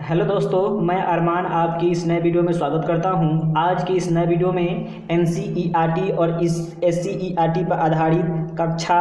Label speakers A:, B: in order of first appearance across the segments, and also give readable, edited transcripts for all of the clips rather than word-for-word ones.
A: Hello दोस्तों, मैं अरमान आपकी इस नए वीडियो में स्वागत करता हूं। आज की इस नए वीडियो में एनसीईआरटी और इस एससीईआरटी पर आधारित कक्षा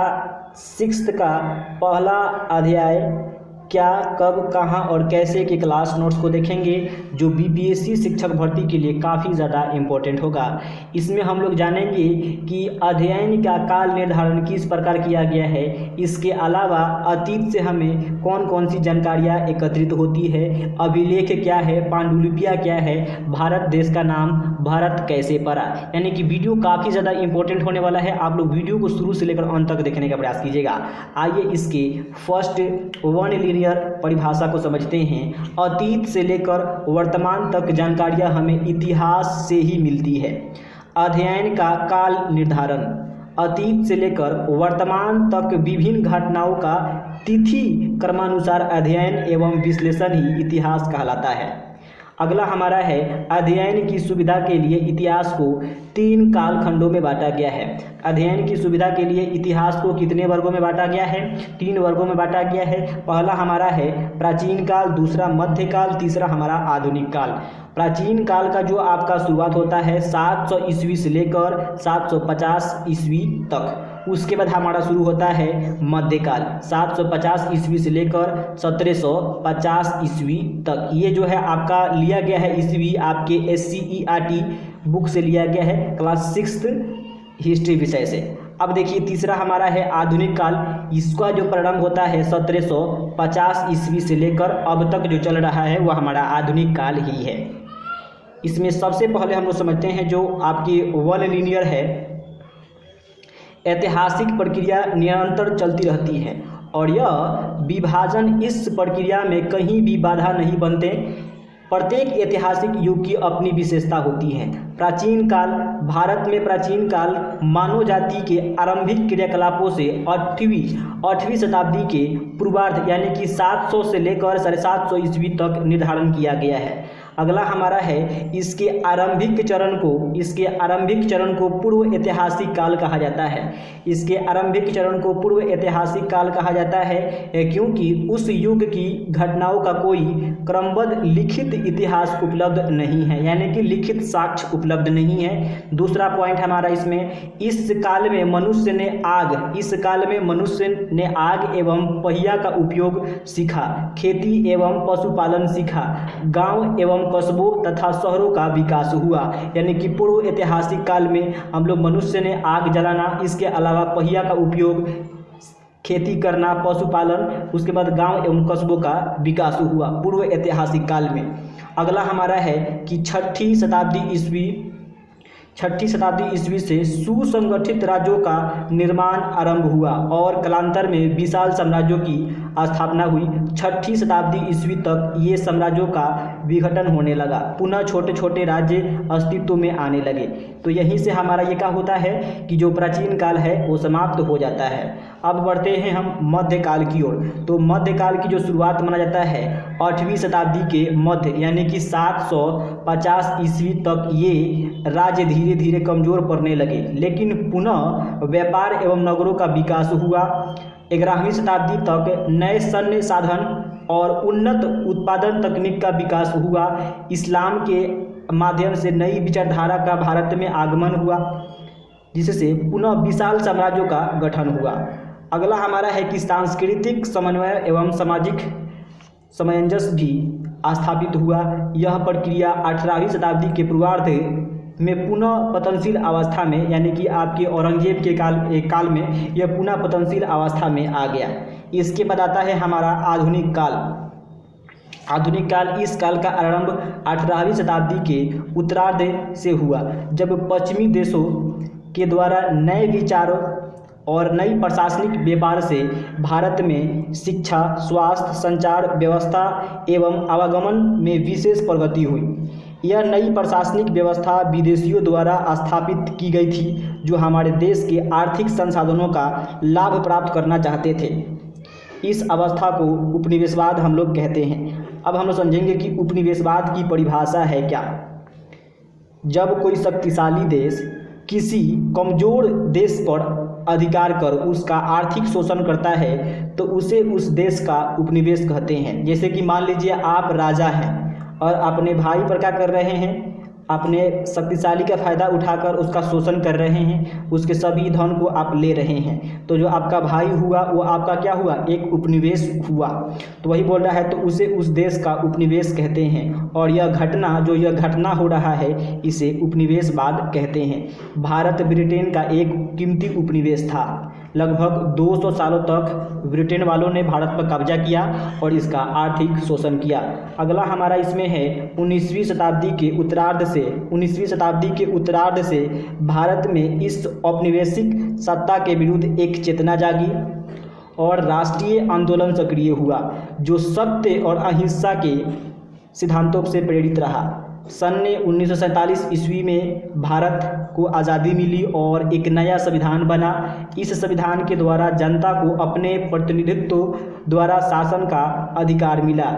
A: 6 का पहला अध्याय क्या, कब, कहां और कैसे के क्लास नोट्स को देखेंगे, जो बीपीएससी शिक्षक भर्ती के लिए काफ़ी ज़्यादा इम्पोर्टेंट होगा। इसमें हम लोग जानेंगे कि अध्ययन का काल निर्धारण किस प्रकार किया गया है। इसके अलावा अतीत से हमें कौन कौन सी जानकारियाँ एकत्रित होती है, अभिलेख क्या है, पांडुलिपियाँ क्या है, भारत देश का नाम भारत कैसे पड़ा। यानी कि वीडियो काफ़ी ज़्यादा इंपॉर्टेंट होने वाला है। आप लोग वीडियो को शुरू से लेकर अंत तक देखने का प्रयास कीजिएगा। आइए इसके फर्स्ट वन लिनियर परिभाषा को समझते हैं। अतीत से लेकर वर्तमान तक जानकारियाँ हमें इतिहास से ही मिलती है। अध्ययन का काल निर्धारण, अतीत से लेकर वर्तमान तक विभिन्न घटनाओं का तिथि क्रमानुसार अध्ययन एवं विश्लेषण ही इतिहास कहलाता है। अगला हमारा है अध्ययन की सुविधा के लिए इतिहास को 3 कालखंडों में बांटा गया है। अध्ययन की सुविधा के लिए इतिहास को कितने वर्गों में बांटा गया है? 3 वर्गों में बांटा गया है। पहला हमारा है प्राचीन काल, दूसरा मध्यकाल, तीसरा हमारा आधुनिक काल। प्राचीन काल का जो आपका शुरुआत होता है 700 ईस्वी से लेकर 750 ईस्वी तक। उसके बाद हमारा शुरू होता है मध्यकाल, 750 ईस्वी से लेकर 1750 ईस्वी तक। ये जो है आपका लिया गया है ईस्वी आपके एससीईआरटी बुक से लिया गया है, क्लास 6 हिस्ट्री विषय से। अब देखिए तीसरा हमारा है आधुनिक काल। इसका जो प्रारंभ होता है 1750 ईस्वी से लेकर अब तक जो चल रहा है वह हमारा आधुनिक काल ही है। इसमें सबसे पहले हम लोग समझते हैं जो आपकी वन लीनियर है। ऐतिहासिक प्रक्रिया निरंतर चलती रहती है और यह विभाजन इस प्रक्रिया में कहीं भी बाधा नहीं बनते। प्रत्येक ऐतिहासिक युग की अपनी विशेषता होती है। प्राचीन काल, भारत में प्राचीन काल मानव जाति के आरंभिक क्रियाकलापों से 8वीं शताब्दी के पूर्वार्ध यानी कि 700 से लेकर 750 ईस्वी तक निर्धारण किया गया है। अगला हमारा है इसके आरंभिक चरण को पूर्व ऐतिहासिक काल कहा जाता है। इसके आरंभिक चरण को पूर्व ऐतिहासिक काल कहा जाता है क्योंकि उस युग की घटनाओं का कोई क्रमबद्ध लिखित इतिहास उपलब्ध नहीं है, यानी कि लिखित साक्ष्य उपलब्ध नहीं है। दूसरा पॉइंट हमारा इसमें, इस काल में मनुष्य ने आग एवं पहिया का उपयोग सीखा, खेती एवं पशुपालन सीखा, गांव एवं कस्बों तथा शहरों का विकास हुआ। यानी कि पूर्व ऐतिहासिक काल में हम लोग मनुष्य ने आग जलाना, इसके अलावा पहिया का उपयोग, खेती करना, पशुपालन, उसके बाद गांव एवं कस्बों का विकास हुआ पूर्व ऐतिहासिक काल में। अगला हमारा है कि 6ठी शताब्दी ईस्वी से सुसंगठित राज्यों का निर्माण आरंभ हुआ और कालांतर में विशाल साम्राज्यों की स्थापना हुई। 6ठी शताब्दी ईस्वी तक ये साम्राज्यों का विघटन होने लगा, पुनः छोटे छोटे राज्य अस्तित्व में आने लगे। तो यहीं से हमारा ये क्या होता है कि जो प्राचीन काल है वो समाप्त हो जाता है। अब बढ़ते हैं हम मध्यकाल की ओर। तो मध्यकाल की जो शुरुआत माना जाता है 8वीं शताब्दी के मध्य यानी कि 750 ईस्वी तक ये राज्य धीरे धीरे कमजोर पड़ने लगे, लेकिन पुनः व्यापार एवं नगरों का विकास हुआ। 11वीं शताब्दी तक नए सैन्य साधन और उन्नत उत्पादन तकनीक का विकास हुआ। इस्लाम के माध्यम से नई विचारधारा का भारत में आगमन हुआ, जिससे पुनः विशाल साम्राज्यों का गठन हुआ। अगला हमारा है कि सांस्कृतिक समन्वय एवं सामाजिक सामंजस्य भी स्थापित हुआ। यह प्रक्रिया 18वीं शताब्दी के पूर्वार्ध में पुनः पतनशील अवस्था में, यानी कि आपके औरंगजेब के काल में यह पुनः पतनशील अवस्था में आ गया। इसके बाद आता है हमारा आधुनिक काल। आधुनिक काल, इस काल का आरंभ 18वीं शताब्दी के उत्तरार्ध से हुआ, जब पश्चिमी देशों के द्वारा नए विचारों और नई प्रशासनिक व्यापार से भारत में शिक्षा, स्वास्थ्य, संचार व्यवस्था एवं आवागमन में विशेष प्रगति हुई। यह नई प्रशासनिक व्यवस्था विदेशियों द्वारा स्थापित की गई थी, जो हमारे देश के आर्थिक संसाधनों का लाभ प्राप्त करना चाहते थे। इस अवस्था को उपनिवेशवाद हम लोग कहते हैं। अब हम लोग समझेंगे कि उपनिवेशवाद की परिभाषा है क्या। जब कोई शक्तिशाली देश किसी कमजोर देश पर अधिकार कर उसका आर्थिक शोषण करता है तो उसे उस देश का उपनिवेश कहते हैं। जैसे कि मान लीजिए आप राजा हैं और अपने भाई पर क्या कर रहे हैं, अपने शक्तिशाली का फ़ायदा उठाकर उसका शोषण कर रहे हैं, उसके सभी धन को आप ले रहे हैं, तो जो आपका भाई हुआ वो आपका क्या हुआ, एक उपनिवेश हुआ। तो वही बोल रहा है तो उसे उस देश का उपनिवेश कहते हैं। और यह घटना हो रहा है इसे उपनिवेशवाद कहते हैं। भारत ब्रिटेन का एक कीमती उपनिवेश था। लगभग 200 सालों तक ब्रिटेन वालों ने भारत पर कब्जा किया और इसका आर्थिक शोषण किया। अगला हमारा इसमें है 19वीं शताब्दी के उत्तरार्ध से भारत में इस औपनिवेशिक सत्ता के विरुद्ध एक चेतना जागी और राष्ट्रीय आंदोलन सक्रिय हुआ जो सत्य और अहिंसा के सिद्धांतों से प्रेरित रहा। सन 1947 ईस्वी में भारत को आज़ादी मिली और एक नया संविधान बना। इस संविधान के द्वारा जनता को अपने प्रतिनिधित्व द्वारा शासन का अधिकार मिला।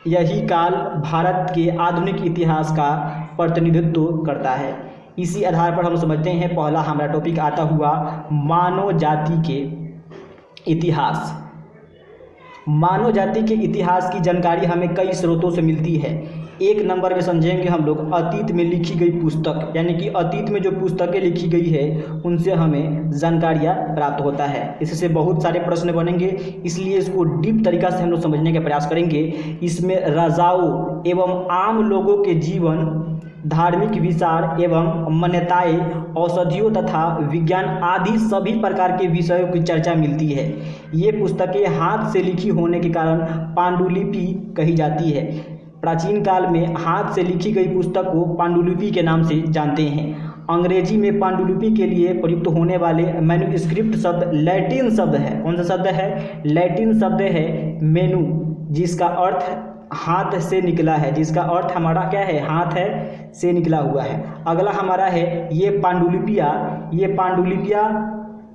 A: यही काल भारत के आधुनिक इतिहास का प्रतिनिधित्व करता है। इसी आधार पर हम समझते हैं पहला हमारा टॉपिक आता हुआ मानव जाति के इतिहास। मानव जाति के इतिहास की जानकारी हमें कई स्रोतों से मिलती है। एक नंबर में समझेंगे हम लोग अतीत में लिखी गई पुस्तक, यानी कि अतीत में जो पुस्तकें लिखी गई है उनसे हमें जानकारियाँ प्राप्त होता है। इससे बहुत सारे प्रश्न बनेंगे, इसलिए इसको डीप तरीक़ा से हम लोग समझने का प्रयास करेंगे। इसमें राजाओं एवं आम लोगों के जीवन, धार्मिक विचार एवं मान्यताएं, औषधियों तथा विज्ञान आदि सभी प्रकार के विषयों की चर्चा मिलती है। ये पुस्तकें हाथ से लिखी होने के कारण पांडुलिपि कही जाती है। प्राचीन काल में हाथ से लिखी गई पुस्तक को पांडुलिपि के नाम से जानते हैं। अंग्रेजी में पांडुलिपि के लिए प्रयुक्त होने वाले मैन्युस्क्रिप्ट शब्द लैटिन शब्द है। कौन सा शब्द है? लैटिन शब्द है मेनु, जिसका अर्थ हाथ से निकला है, जिसका अर्थ हमारा क्या है, हाथ है से निकला हुआ है। अगला हमारा है ये पांडुलिपियाँ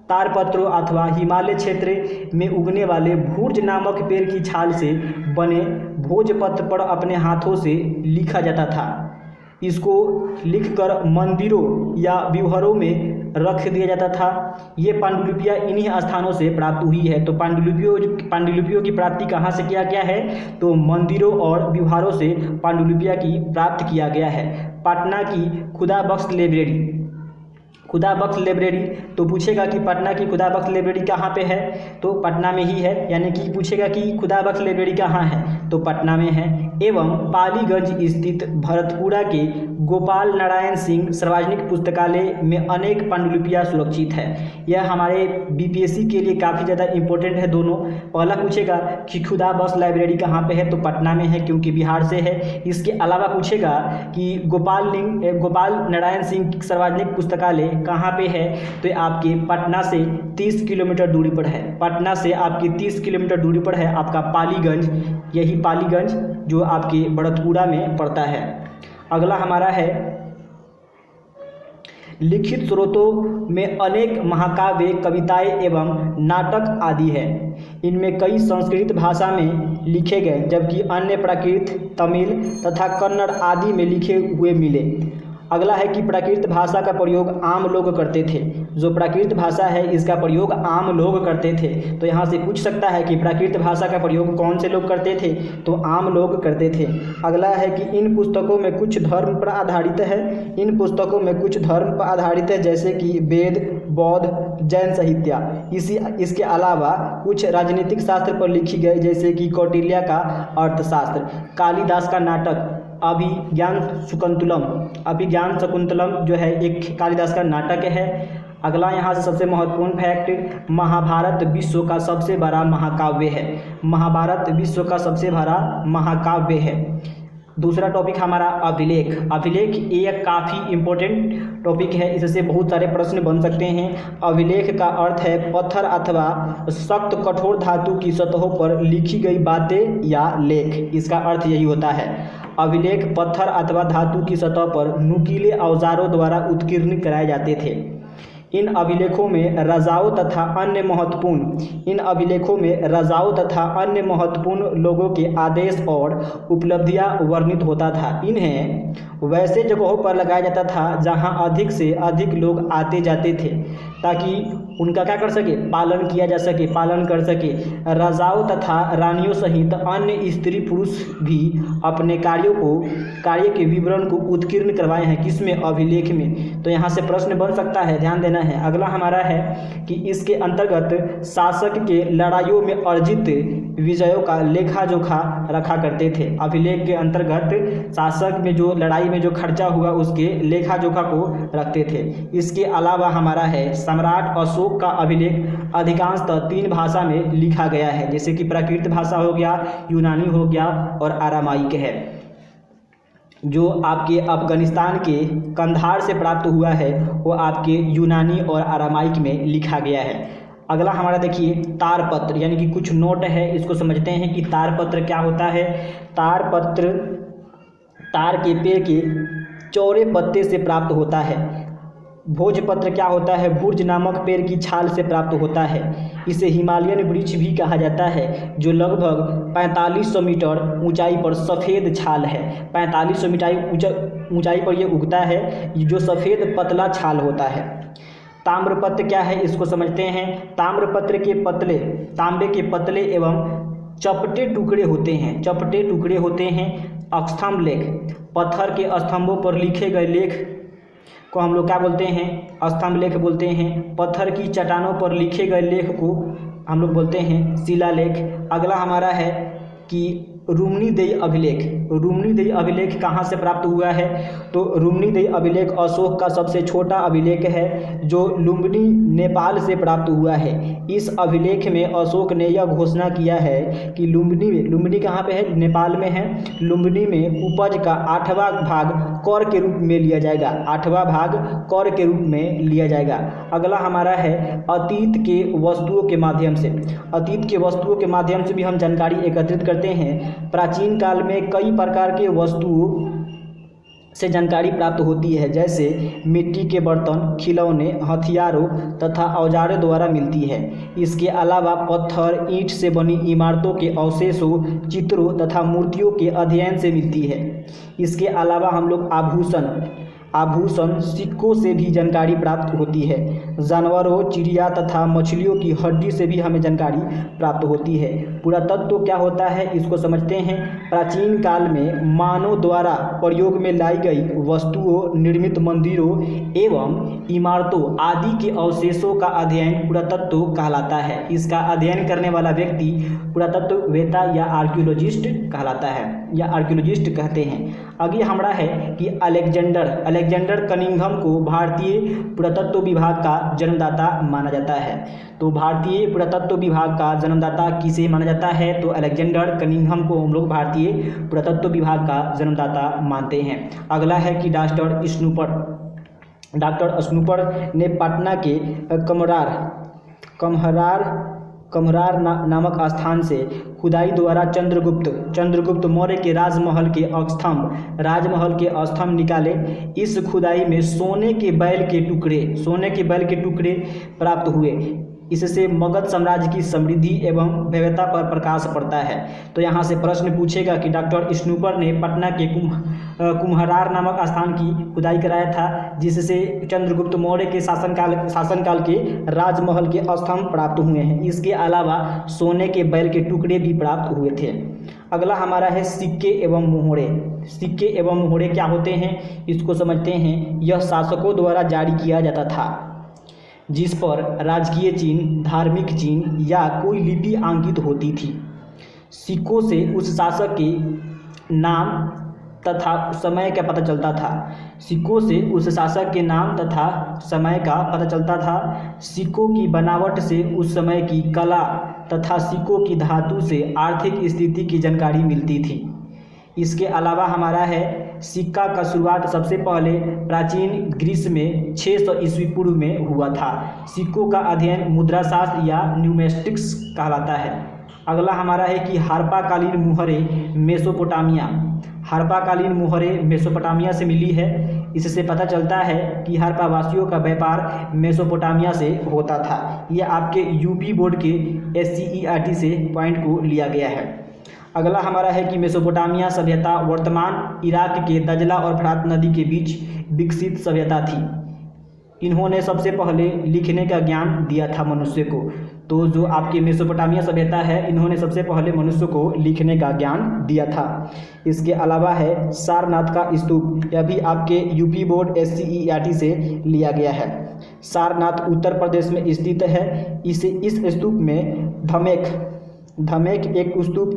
A: तारपत्रों अथवा हिमालय क्षेत्र में उगने वाले भूर्ज नामक पेड़ की छाल से बने भोजपत्र पर अपने हाथों से लिखा जाता था। इसको लिखकर मंदिरों या विहारों में रख दिया जाता था। ये पांडुलिपियाँ इन्हीं स्थानों से प्राप्त हुई है। तो पांडुलिपियों की प्राप्ति कहाँ से किया गया है? तो मंदिरों और विहारों से पांडुलिपियाँ की प्राप्त किया गया है। पटना की खुदा बख्श लाइब्रेरी, तो पूछेगा कि पटना की खुदा बख्श लाइब्रेरी कहाँ पे है? तो पटना में ही है, यानी कि पूछेगा कि खुदा बख्श लाइब्रेरी कहाँ है? तो पटना में है। एवं पालीगंज स्थित भरतपुरा के गोपाल नारायण सिंह सार्वजनिक पुस्तकालय में अनेक पांडुलिपियाँ सुरक्षित है। यह हमारे बीपीएससी के लिए काफ़ी ज़्यादा इम्पोर्टेंट है दोनों। पहला पूछेगा कि खुदा बख्श लाइब्रेरी कहाँ पे है? तो पटना में है, क्योंकि बिहार से है। इसके अलावा पूछेगा कि गोपाल नारायण सिंह सार्वजनिक पुस्तकालय कहाँ पे है? तो आपके पटना से 30 किलोमीटर दूरी पर है। पटना से आपकी 30 किलोमीटर दूरी पर है आपका पालीगंज। यही पालीगंज जो आपके भरतपुरा में पड़ता है। अगला हमारा है लिखित स्रोतों में अनेक महाकाव्य, कविताएं एवं नाटक आदि है। इनमें कई संस्कृत भाषा में लिखे गए, जबकि अन्य प्राकृत, तमिल तथा कन्नड़ आदि में लिखे हुए मिले। अगला है कि प्राकृत भाषा का प्रयोग आम लोग करते थे। जो प्राकृत भाषा है इसका प्रयोग आम लोग करते थे। तो यहाँ से पूछ सकता है कि प्राकृत भाषा का प्रयोग कौन से लोग करते थे? तो आम लोग करते थे। अगला है कि इन पुस्तकों में कुछ धर्म पर आधारित है, जैसे कि वेद, बौद्ध, जैन साहित्य। इसके अलावा कुछ राजनीतिक शास्त्र पर लिखी गई, जैसे कि कौटिल्य का अर्थशास्त्र, कालिदास का नाटक अभिज्ञान शकुंतलम जो है एक कालिदास का नाटक है। अगला यहाँ से सबसे महत्वपूर्ण फैक्ट, महाभारत विश्व का सबसे बड़ा महाकाव्य है। महाभारत विश्व का सबसे बड़ा महाकाव्य है। दूसरा टॉपिक हमारा अभिलेख एक काफ़ी इम्पोर्टेंट टॉपिक है। इससे बहुत सारे प्रश्न बन सकते हैं। अभिलेख का अर्थ है पत्थर अथवा सख्त कठोर धातु की सतहों पर लिखी गई बातें या लेख। इसका अर्थ यही होता है। अभिलेख पत्थर अथवा धातु की सतह पर नुकीले औजारों द्वारा उत्कीर्ण कराए जाते थे। इन अभिलेखों में राजाओं तथा अन्य महत्वपूर्ण लोगों के आदेश और उपलब्धियां वर्णित होता था। इन्हें वैसे जगहों पर लगाया जाता था जहां अधिक से अधिक लोग आते जाते थे, ताकि उनका क्या कर सके, पालन किया जा सके, पालन कर सके। राजाओं तथा रानियों सहित अन्य स्त्री पुरुष भी अपने कार्य के विवरण को उत्कीर्ण करवाए हैं, किसमें, अभिलेख में। तो यहाँ से प्रश्न बन सकता है, ध्यान देना है। अगला हमारा है कि इसके अंतर्गत शासक के लड़ाइयों में अर्जित विजयों का लेखा जोखा रखा करते थे। अभिलेख के अंतर्गत शासक में जो लड़ाई में जो खर्चा हुआ उसके लेखा जोखा को रखते थे। इसके अलावा हमारा है सम्राट अशोक का अभिलेख अधिकांशतः 3 भाषा में लिखा गया है, जैसे कि प्राकृत भाषा हो गया, यूनानी हो गया और आरामाइक है। जो आपके अफगानिस्तान के कंधार से प्राप्त हुआ है वो आपके यूनानी और आरामाइक में लिखा गया है। अगला हमारा देखिए तारपत्र, यानी कि कुछ नोट है, इसको समझते हैं कि तारपत्र क्या होता है। तारपत्र तार के पेड़ के चौड़े पत्ते से प्राप्त होता है। भोजपत्र क्या होता है, भुर्ज नामक पेड़ की छाल से प्राप्त होता है। इसे हिमालयन वृक्ष भी कहा जाता है, जो लगभग 4500 मीटर ऊंचाई पर सफ़ेद छाल है। 4500 मीटर ऊंचाई पर यह उगता है, जो सफ़ेद पतला छाल होता है। ताम्रपत्र क्या है, इसको समझते हैं। ताम्रपत्र के पतले, तांबे के पतले एवं चपटे टुकड़े होते हैं, चपटे टुकड़े होते हैं। स्तंभ लेख, पत्थर के स्तंभों पर लिखे गए लेख को हम लोग क्या बोलते हैं, स्तंभ लेख बोलते हैं। पत्थर की चट्टानों पर लिखे गए लेख को हम लोग बोलते हैं शिलालेख। अगला हमारा है कि रुम्नीदेही अभिलेख। रुम्नीदेही अभिलेख कहाँ से प्राप्त हुआ है, तो रुम्नीदेही अभिलेख अशोक का सबसे छोटा अभिलेख है, जो लुम्बिनी नेपाल से प्राप्त हुआ है। इस अभिलेख में अशोक ने यह घोषणा किया है कि लुम्बिनी कहाँ पे है, नेपाल में है। लुम्बिनी में उपज का 8वां भाग कर के रूप में लिया जाएगा, 8वां भाग कर के रूप में लिया जाएगा। अगला हमारा है अतीत के वस्तुओं के माध्यम से। अतीत के वस्तुओं के माध्यम से भी हम जानकारी एकत्रित करते हैं। प्राचीन काल में कई प्रकार के वस्तुओं से जानकारी प्राप्त होती है, जैसे मिट्टी के बर्तन, खिलौने, हथियारों तथा औजारों द्वारा मिलती है। इसके अलावा पत्थर, ईंट से बनी इमारतों के अवशेषों, चित्रों तथा मूर्तियों के अध्ययन से मिलती है। इसके अलावा हम लोग आभूषण, सिक्कों से भी जानकारी प्राप्त होती है। जानवरों, चिड़िया तथा मछलियों की हड्डी से भी हमें जानकारी प्राप्त होती है। पुरातत्व क्या होता है, इसको समझते हैं। प्राचीन काल में मानव द्वारा प्रयोग में लाई गई वस्तुओं, निर्मित मंदिरों एवं इमारतों आदि के अवशेषों का अध्ययन पुरातत्व कहलाता है। इसका अध्ययन करने वाला व्यक्ति पुरातत्ववेत्ता या आर्कियोलॉजिस्ट कहलाता है, या आर्कियोलॉजिस्ट कहते हैं। आगे हमारा है कि अलेक्जेंडर कनिंघम को भारतीय पुरातत्व विभाग का जन्मदाता माना जाता है। तो भारतीय पुरातत्व विभाग का जन्मदाता किसे माना जाता है, तो अलेक्जेंडर कनिंघम को हम लोग भारतीय पुरातत्व विभाग का जन्मदाता मानते हैं। अगला है कि डॉक्टर स्नूपर ने पटना के कमरार नामक स्थान से खुदाई द्वारा चंद्रगुप्त मौर्य के राजमहल के स्तंभ निकाले। इस खुदाई में सोने के बैल के टुकड़े प्राप्त हुए। इससे मगध साम्राज्य की समृद्धि एवं भव्यता पर प्रकाश पड़ता है। तो यहाँ से प्रश्न पूछेगा कि डॉक्टर स्नूपर ने पटना के कुम्हरार नामक स्थान की खुदाई कराया था, जिससे चंद्रगुप्त मौर्य के शासनकाल के राजमहल के स्तंभ प्राप्त हुए हैं। इसके अलावा सोने के बैल के टुकड़े भी प्राप्त हुए थे। अगला हमारा है सिक्के एवं मोहरे। सिक्के एवं मोहरे क्या होते हैं, इसको समझते हैं। यह शासकों द्वारा जारी किया जाता था, जिस पर राजकीय चिन्ह, धार्मिक चिन्ह या कोई लिपि अंकित होती थी। सिक्कों से उस शासक के नाम तथा समय का पता चलता था। सिक्कों से उस शासक के नाम तथा समय का पता चलता था। सिक्कों की बनावट से उस समय की कला तथा सिक्कों की धातु से आर्थिक स्थिति की जानकारी मिलती थी। इसके अलावा हमारा है सिक्का का शुरुआत सबसे पहले प्राचीन ग्रीस में 600 ईस्वी पूर्व में हुआ था। सिक्कों का अध्ययन मुद्राशास्त्र या न्यूमेस्टिक्स कहलाता है। अगला हमारा है कि हड़प्पाकालीन मेसोपोटामिया से मिली है। इससे पता चलता है कि हड़प्पा वासियों का व्यापार मेसोपोटामिया से होता था। यह आपके यूपी बोर्ड के SCERT से पॉइंट को लिया गया है। अगला हमारा है कि मेसोपोटामिया सभ्यता वर्तमान इराक के दजला और फरात नदी के बीच विकसित सभ्यता थी। इन्होंने सबसे पहले लिखने का ज्ञान दिया था मनुष्य को। तो जो आपकी मेसोपोटामिया सभ्यता है, इन्होंने सबसे पहले मनुष्य को लिखने का ज्ञान दिया था। इसके अलावा है सारनाथ का स्तूप, यह भी आपके यूपी बोर्ड SCERT से लिया गया है। सारनाथ उत्तर प्रदेश में स्थित है। इस स्तूप में धमेक एक स्तूप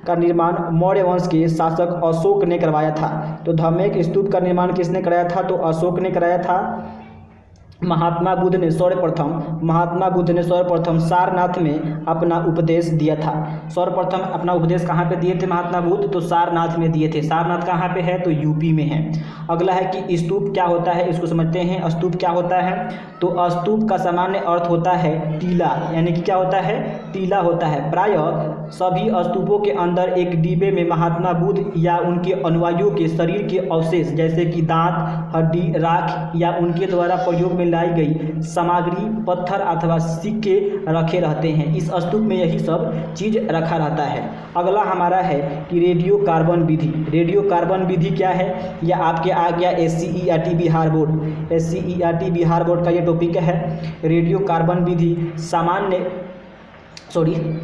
A: का निर्माण मौर्य वंश के शासक अशोक ने करवाया था। तो धमेक स्तूप का निर्माण किसने कराया था? तो अशोक ने कराया था। महात्मा बुद्ध ने सर्वप्रथम सारनाथ में अपना उपदेश दिया था। सर्वप्रथम अपना उपदेश कहाँ पे दिए थे महात्मा बुद्ध? तो सारनाथ में दिए थे। सारनाथ कहाँ पे है? तो यूपी में है। अगला है कि स्तूप क्या होता है, इसको समझते हैं। स्तूप क्या होता है? तो स्तूप का सामान्य अर्थ होता है टीला, यानी कि क्या होता है? टीला होता है। प्रायः सभी स्तूपों के अंदर एक डिब्बे में महात्मा बुद्ध या उनके अनुयायियों के शरीर के अवशेष जैसे कि दांत, हड्डी, राख या उनके द्वारा प्रयोग में लाई गई सामग्री, पत्थर अथवा सिक्के रखे रहते हैं। इस स्तूप में यही सब चीज रखा रहता है। अगला हमारा है कि रेडियो कार्बन विधि। रेडियो कार्बन विधि क्या है? यह आपके आ गया SCERT Bihar board. SCERT Bihar board का ये टॉपिक है। रेडियो कार्बन विधि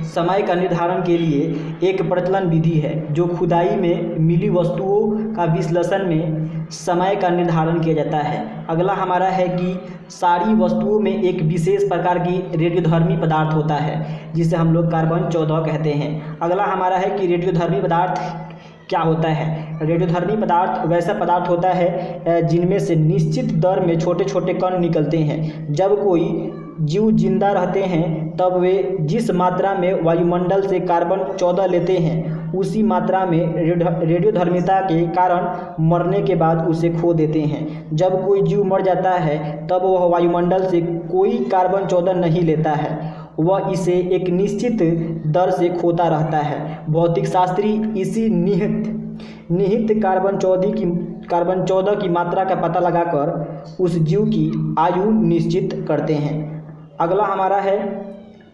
A: समय का निर्धारण के लिए एक प्रचलन विधि है जो खुदाई में मिली वस्तुओं का विश्लेषण में समय का निर्धारण किया जाता है। अगला हमारा है कि सारी वस्तुओं में एक विशेष प्रकार की रेडियोधर्मी पदार्थ होता है जिसे हम लोग कार्बन 14 कहते हैं। अगला हमारा है कि रेडियोधर्मी पदार्थ क्या होता है? रेडियोधर्मी पदार्थ वैसा पदार्थ होता है जिनमें से निश्चित दर में छोटे छोटे कण निकलते हैं। जब कोई जीव जिंदा रहते हैं तब वे जिस मात्रा में वायुमंडल से कार्बन 14 लेते हैं उसी मात्रा में रेडियोधर्मिता के कारण मरने के बाद उसे खो देते हैं। जब कोई जीव मर जाता है तब वह वायुमंडल से कोई कार्बन 14 नहीं लेता है, वह इसे एक निश्चित दर से खोता रहता है। भौतिक शास्त्री इसी निहित कार्बन 14 की मात्रा का पता लगाकर उस जीव की आयु निश्चित करते हैं। अगला हमारा है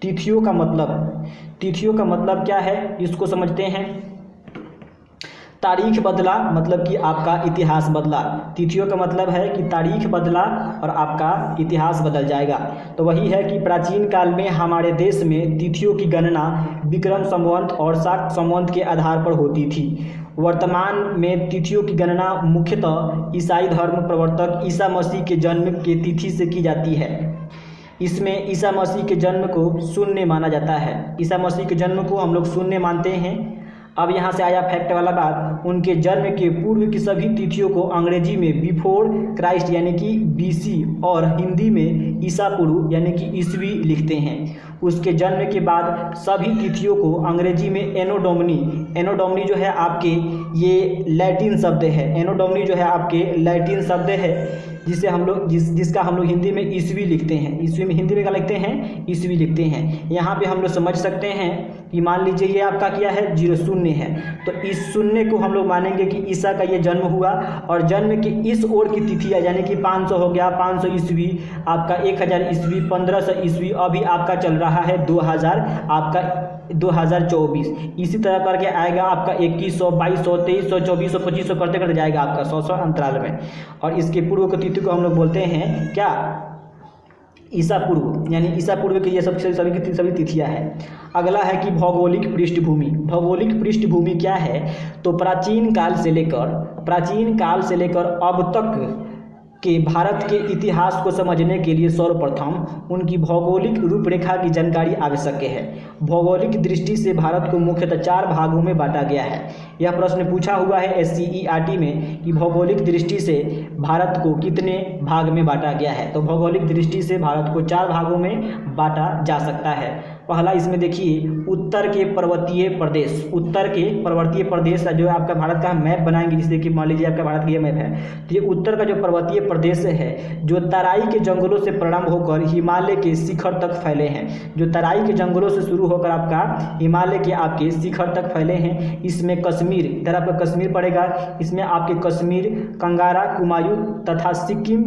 A: तिथियों का मतलब। तिथियों का मतलब क्या है, इसको समझते हैं। तारीख बदला मतलब कि आपका इतिहास बदला। तिथियों का मतलब है कि तारीख बदला और आपका इतिहास बदल जाएगा। तो वही है कि प्राचीन काल में हमारे देश में तिथियों की गणना विक्रम संवत और शाक संवत के आधार पर होती थी। वर्तमान में तिथियों की गणना मुख्यतः ईसाई धर्म प्रवर्तक ईसा मसीह के जन्म की तिथि से की जाती है। इसमें ईसा मसीह के जन्म को शून्य माना जाता है। ईसा मसीह के जन्म को हम लोग शून्य मानते हैं। अब यहाँ से आया फैक्ट वाला बात, उनके जन्म के पूर्व की सभी तिथियों को अंग्रेजी में बिफोर क्राइस्ट यानी कि BC और हिंदी में ईसा पूर्व यानी कि ईस्वी लिखते हैं। उसके जन्म के बाद सभी तिथियों को अंग्रेजी में एनो डोमिनी जो है आपके ये लैटिन शब्द है। एनो डोमिनी जो है आपके लैटिन शब्द है जिसे हम लोग जिसका हम लोग हिंदी में ईस्वी लिखते हैं। ईस्वी में हिंदी में क्या लिखते हैं? ईस्वी लिखते हैं। यहाँ पे हम लोग समझ सकते हैं कि मान लीजिए ये आपका क्या है? 0 है। तो इस शून्य को हम लोग मानेंगे कि ईसा का ये जन्म हुआ और जन्म की इस ओर की तिथि है यानी कि 500 हो गया, 500 ईस्वी, आपका 1000 ईस्वी, 1500 ईस्वी, अभी आपका चल रहा है 2024। इसी तरह करके आएगा आपका 2100, 2200, 2300, 2400, 2500 करते करते जाएगा आपका 100 अंतराल में। और इसके पूर्व की तिथि को हम लोग बोलते हैं क्या? ईसा पूर्व, यानी ईसा पूर्व की ये सभी तिथियां हैं। अगला है कि भौगोलिक पृष्ठभूमि। भौगोलिक पृष्ठभूमि क्या है? तो प्राचीन काल से लेकर अब तक कि भारत के इतिहास को समझने के लिए सर्वप्रथम उनकी भौगोलिक रूपरेखा की जानकारी आवश्यक है। भौगोलिक दृष्टि से भारत को मुख्यतः 4 भागों में बांटा गया है। यह प्रश्न पूछा हुआ है SCERT में कि भौगोलिक दृष्टि से भारत को कितने भाग में बांटा गया है। तो भौगोलिक दृष्टि से भारत को 4 भागों में बांटा जा सकता है। पहला इसमें देखिए उत्तर के पर्वतीय प्रदेश जो आपका भारत का मैप बनाएंगे, जिससे कि मान लीजिए आपका भारत का ये मैप है, तो ये उत्तर का जो पर्वतीय प्रदेश है जो तराई के जंगलों से प्रारंभ होकर हिमालय के शिखर तक फैले हैं। जो तराई के जंगलों से शुरू होकर आपका हिमालय के आपके शिखर तक फैले हैं। इसमें कश्मीर, इधर आपका कश्मीर पड़ेगा, इसमें आपके कश्मीर, कंगारा, कुमायूं तथा सिक्किम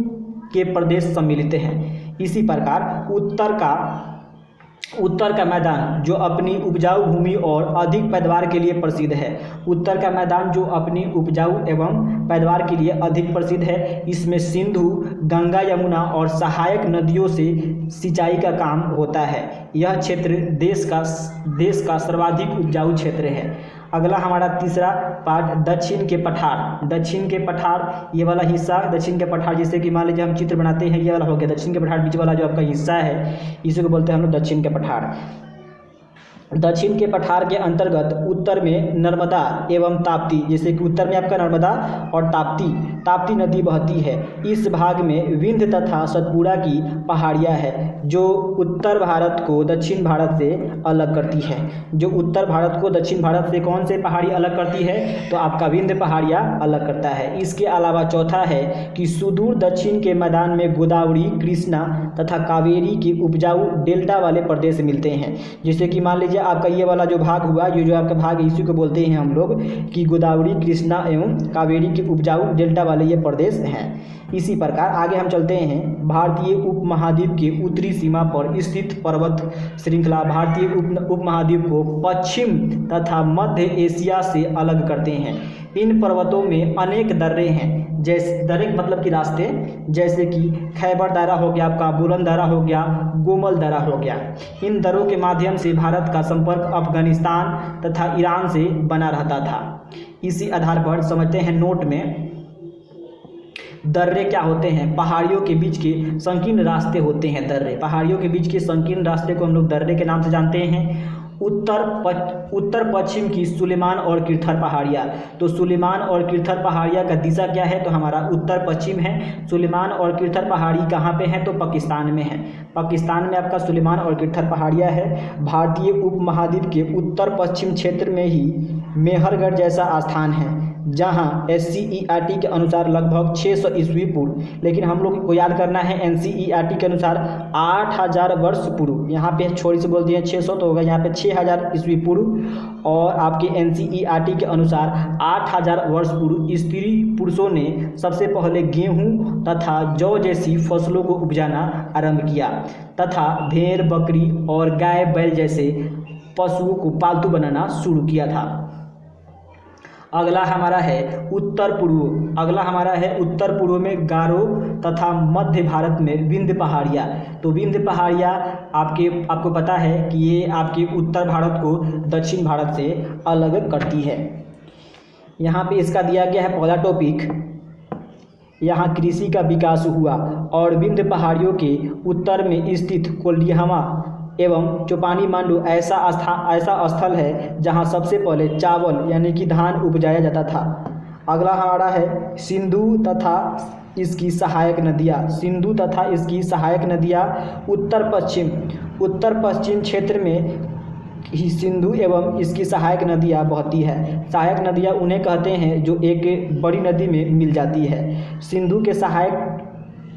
A: के प्रदेश सम्मिलित हैं। इसी प्रकार उत्तर का मैदान जो अपनी उपजाऊ भूमि और अधिक पैदावार के लिए प्रसिद्ध है। उत्तर का मैदान जो अपनी उपजाऊ एवं पैदावार के लिए अधिक प्रसिद्ध है। इसमें सिंधु, गंगा, यमुना और सहायक नदियों से सिंचाई का काम होता है। यह क्षेत्र देश का सर्वाधिक उपजाऊ क्षेत्र है। अगला हमारा तीसरा पार्ट दक्षिण के पठार। दक्षिण के पठार, ये वाला हिस्सा दक्षिण के पठार, जैसे कि मान लीजिए हम चित्र बनाते हैं, ये वाला हो गया दक्षिण के पठार। बीच वाला जो आपका हिस्सा है इसी को बोलते हैं हम लोग दक्षिण के पठार। दक्षिण के पठार के अंतर्गत उत्तर में नर्मदा एवं ताप्ती, जैसे कि उत्तर में आपका नर्मदा और ताप्ती नदी बहती है। इस भाग में विंध्य तथा सतपुड़ा की पहाड़ियाँ हैं जो उत्तर भारत को दक्षिण भारत से अलग करती है। जो उत्तर भारत को दक्षिण भारत से कौन से पहाड़ी अलग करती है, तो आपका विंध्य पहाड़ियाँ अलग करता है। इसके अलावा चौथा है कि सुदूर दक्षिण के मैदान में गोदावरी, कृष्णा तथा कावेरी के उपजाऊ डेल्टा वाले प्रदेश मिलते हैं। जैसे कि मान लीजिए आपका ये वाला जो भाग हुआ, ये जो आपका भाग है इसी को बोलते हैं हम लोग कि गोदावरी, कृष्णा एवं कावेरी के उपजाऊ डेल्टा वाले ये प्रदेश हैं। इसी प्रकार आगे हम चलते हैं। भारतीय उपमहाद्वीप के उत्तरी सीमा पर स्थित पर्वत श्रृंखला भारतीय उपमहाद्वीप को पश्चिम तथा मध्य एशिया से अलग करते हैं। इन पर्वतों में अनेक दर्रे हैं, जैसे दर्रे मतलब कि रास्ते, जैसे कि खैबर दर्रा हो गया, आपका बुलंद दर्रा हो गया, गोमल दर्रा हो गया। इन दर्रों के माध्यम से भारत का संपर्क अफगानिस्तान तथा ईरान से बना रहता था। इसी आधार पर समझते हैं नोट में दर्रे क्या होते हैं। पहाड़ियों के बीच के संकीर्ण रास्ते होते हैं दर्रे। पहाड़ियों के बीच के संकीर्ण रास्ते को हम लोग दर्रे के नाम से जानते हैं। उत्तर पश्चिम की सुलेमान और किरथर पहाड़ियाँ, तो सुलेमान और किरथर पहाड़ियाँ का दिशा क्या है, तो हमारा उत्तर पश्चिम है। सुलेमान और किरथर पहाड़ी कहाँ पे है, तो पाकिस्तान में है। पाकिस्तान में आपका सुलेमान और किरथर पहाड़ियाँ है। भारतीय उपमहाद्वीप के उत्तर पश्चिम क्षेत्र में ही मेहरगढ़ जैसा स्थान है, जहाँ SCERT के अनुसार लगभग 600 ईस्वी पूर्व, लेकिन हम लोग को याद करना है NCERT के अनुसार 8000 वर्ष पूर्व। यहाँ पे छोटी से बोल दिए 600 तो होगा यहाँ पे 6000 ईस्वी पूर्व। और आपके NCERT के अनुसार 8000 वर्ष पूर्व स्त्री पुरुषों ने सबसे पहले गेहूँ तथा जौ जैसी फसलों को उपजाना आरंभ किया तथा भेड़, बकरी और गाय, बैल जैसे पशुओं को पालतू बनाना शुरू किया था। अगला हमारा है उत्तर पूर्व में गारो तथा मध्य भारत में विंध्य पहाड़ियाँ। तो विंध्य पहाड़ियाँ आपको पता है कि ये आपके उत्तर भारत को दक्षिण भारत से अलग करती है। यहाँ पे इसका दिया गया है पहला टॉपिक, यहाँ कृषि का विकास हुआ और विंध्य पहाड़ियों के उत्तर में स्थित कोल्डियामा एवं चौपानी मांडू ऐसा स्थल है जहाँ सबसे पहले चावल यानी कि धान उपजाया जाता था। अगला हमारा है सिंधु तथा इसकी सहायक नदियाँ उत्तर पश्चिम क्षेत्र में ही सिंधु एवं इसकी सहायक नदियाँ बहती है। सहायक नदियाँ उन्हें कहते हैं जो एक बड़ी नदी में मिल जाती है। सिंधु के सहायक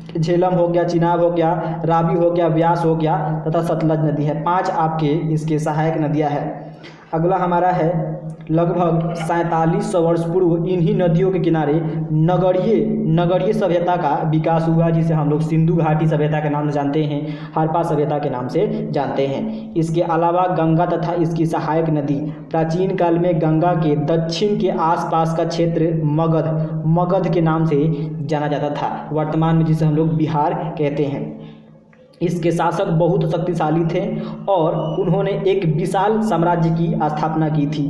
A: झेलम हो गया, चिनाब हो गया, रावी हो गया, व्यास हो गया तथा सतलज नदी है। 5 आपके इसके सहायक नदियाँ हैं। अगला हमारा है लगभग 4700 वर्ष पूर्व इन्हीं नदियों के किनारे नगरीय सभ्यता का विकास हुआ, जिसे हम लोग सिंधु घाटी सभ्यता के नाम से जानते हैं, हड़प्पा सभ्यता के नाम से जानते हैं। इसके अलावा गंगा तथा इसकी सहायक नदी प्राचीन काल में गंगा के दक्षिण के आसपास का क्षेत्र मगध के नाम से जाना जाता था, वर्तमान में जिसे हम लोग बिहार कहते हैं। इसके शासक बहुत शक्तिशाली थे और उन्होंने एक विशाल साम्राज्य की स्थापना की थी।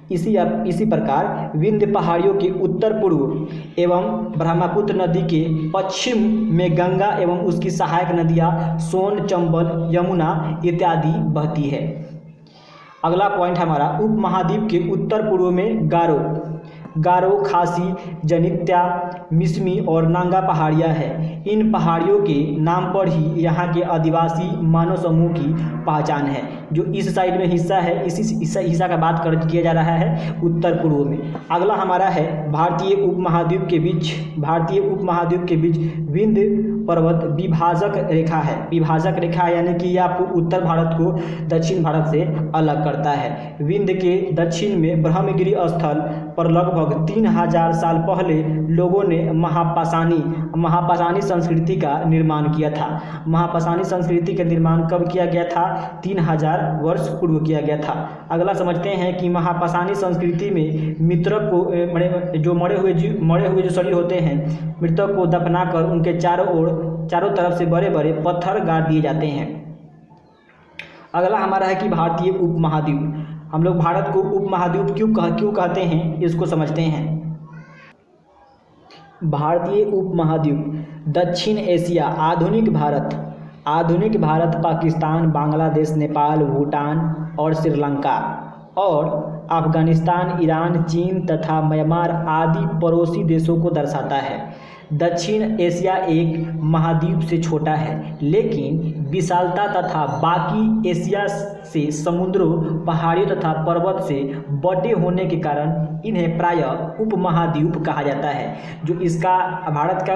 A: इसी प्रकार विंध्य पहाड़ियों के उत्तर पूर्व एवं ब्रह्मपुत्र नदी के पश्चिम में गंगा एवं उसकी सहायक नदियाँ सोन, चंबल, यमुना इत्यादि बहती है। अगला पॉइंट हमारा उपमहाद्वीप के उत्तर पूर्व में गारो, खासी, जनित्या, मिसमी और नांगा पहाड़ियाँ हैं। इन पहाड़ियों के नाम पर ही यहाँ के आदिवासी मानव समूह की पहचान है। जो इस साइड में हिस्सा है, इसी हिस्सा का बात किया जा रहा है उत्तर पूर्व में। अगला हमारा है भारतीय उपमहाद्वीप के बीच विंध्य पर्वत विभाजक रेखा यानी कि यह आपको उत्तर भारत को दक्षिण भारत से अलग करता है। विंध्य के दक्षिण में ब्रह्मगिरि स्थल पर लगभग 3000 साल पहले लोगों ने महापाषाणी संस्कृति का निर्माण किया था। महापाषाणी संस्कृति का निर्माण कब किया गया था? 3000 वर्ष पूर्व किया गया था। अगला समझते हैं कि महापाषाणी संस्कृति में मृतक को मरे हुए जो शरीर होते हैं, मृतक को दफनाकर उनके चारों तरफ से बड़े बड़े पत्थर गाड़ दिए जाते हैं। अगला हमारा है कि भारतीय उपमहाद्वीप। हम लोग भारत को उपमहाद्वीप क्यों कहते हैं, इसको समझते हैं। भारतीय उपमहाद्वीप दक्षिण एशिया, आधुनिक भारत, पाकिस्तान, बांग्लादेश, नेपाल, भूटान और श्रीलंका और अफगानिस्तान, ईरान, चीन तथा म्यांमार आदि पड़ोसी देशों को दर्शाता है। दक्षिण एशिया एक महाद्वीप से छोटा है, लेकिन विशालता तथा बाकी एशिया से समुद्रों, पहाड़ियों तथा पर्वत से बटे होने के कारण इन्हें प्रायः उपमहाद्वीप कहा जाता है। जो इसका भारत का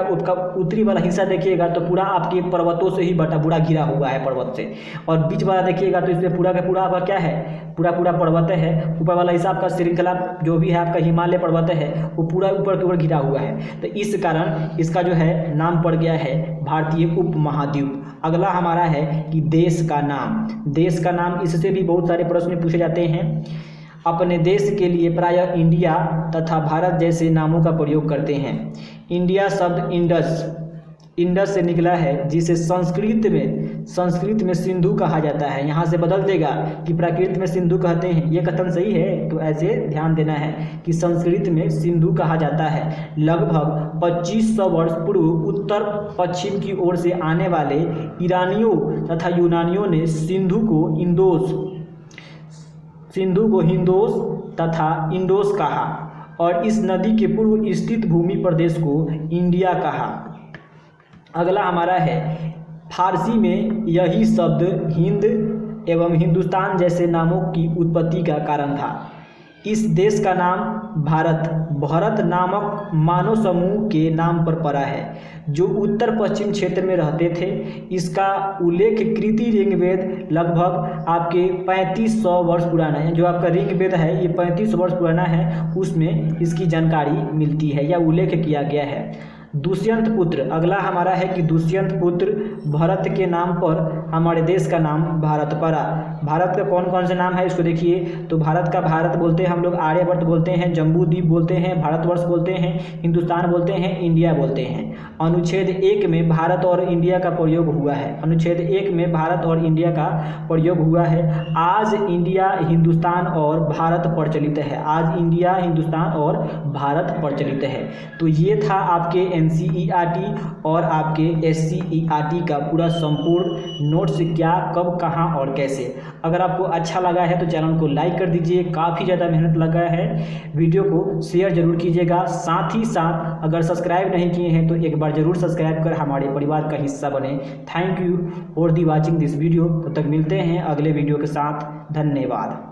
A: उत्तरी वाला हिस्सा देखिएगा तो पूरा आपके पर्वतों से ही पूरा घिरा हुआ है पर्वत से, और बीच वाला देखिएगा तो इसमें पूरा का पूरा आपका क्या है, पूरा पर्वत है। ऊपर वाला हिस्सा आपका श्रृंखला जो भी है आपका हिमालय पर्वत है, वो पूरा ऊपर के ऊपर घिरा हुआ है। तो इस कारण इसका जो है नाम पड़ गया है भारतीय उपमहाद्वीप। अगला हमारा है कि देश का नाम, इससे भी बहुत सारे प्रश्न पूछे जाते हैं। अपने देश के लिए प्रायः इंडिया तथा भारत जैसे नामों का प्रयोग करते हैं। इंडिया शब्द इंडस से निकला है, जिसे संस्कृत में सिंधु कहा जाता है। यहाँ से बदल देगा कि प्राकृत में सिंधु कहते हैं, ये कथन सही है, तो ऐसे ध्यान देना है कि संस्कृत में सिंधु कहा जाता है। लगभग 2500 वर्ष पूर्व उत्तर पश्चिम की ओर से आने वाले ईरानियों तथा यूनानियों ने सिंधु को हिंदोस तथा इंडोस कहा और इस नदी के पूर्व स्थित भूमि प्रदेश को इंडिया कहा। अगला हमारा है फारसी में यही शब्द हिंद एवं हिंदुस्तान जैसे नामों की उत्पत्ति का कारण था। इस देश का नाम भरत नामक मानव समूह के नाम पर पड़ा है, जो उत्तर पश्चिम क्षेत्र में रहते थे। इसका उल्लेख कृति ऋग्वेद लगभग आपके 3500 वर्ष पुराना है। जो आपका ऋग्वेद है ये 3500 वर्ष पुराना है, उसमें इसकी जानकारी मिलती है या उल्लेख किया गया है। दुष्यंत पुत्र, अगला हमारा है कि दुष्यंत पुत्र भरत के नाम पर हमारे देश का नाम भारत पड़ा। भारत का कौन कौन से नाम है इसको देखिए। तो भारत का भारत बोलते हैं हम लोग, आर्यवर्त बोलते हैं, जम्बूद्वीप बोलते हैं, भारतवर्ष बोलते हैं, हिंदुस्तान बोलते हैं, इंडिया बोलते हैं। अनुच्छेद 1 में भारत और इंडिया का प्रयोग हुआ है। अनुच्छेद 1 में भारत और इंडिया का प्रयोग हुआ है। आज इंडिया, हिंदुस्तान और भारत प्रचलित है। आज इंडिया, हिंदुस्तान और भारत प्रचलित है। तो ये था आपके NCERT और आपके SCERT का पूरा संपूर्ण नोट्स, क्या, कब, कहाँ और कैसे। अगर आपको अच्छा लगा है तो चैनल को लाइक कर दीजिए, काफ़ी ज़्यादा मेहनत लगा है। वीडियो को शेयर जरूर कीजिएगा, साथ ही साथ अगर सब्सक्राइब नहीं किए हैं तो एक बार जरूर सब्सक्राइब कर हमारे परिवार का हिस्सा बने। Thank you for the watching this video. तब तक मिलते हैं अगले वीडियो के साथ। धन्यवाद।